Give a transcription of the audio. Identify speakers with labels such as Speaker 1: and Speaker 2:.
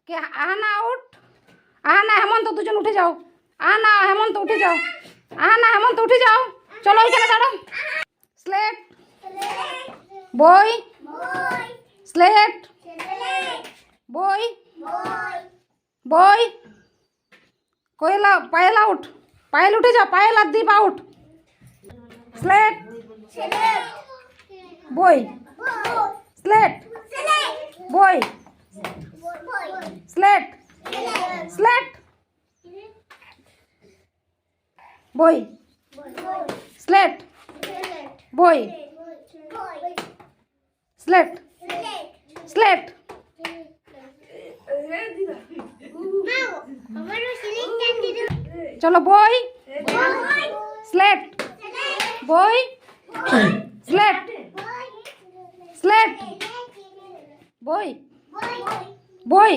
Speaker 1: কে আহানা out, আহানা হেমন্ত দুজন উঠে যাও, আহানা হেমন্ত উঠে যাও, আহানা হেমন্ত উঠে যাও, চলো ওইখানে দাঁড়াও। স্লেট বই, স্লেট বই, বই কোয়েলা পায়েল আউট, পায়েল উঠে যাও, পায়েল আর দীপ আউট। স্লেট বই, স্লেট বই, স্লেট স্লেট বই, স্লেট বই, স্লেট স্লেট চলো বই, স্লেট বই, স্লেট স্লেট বই, বই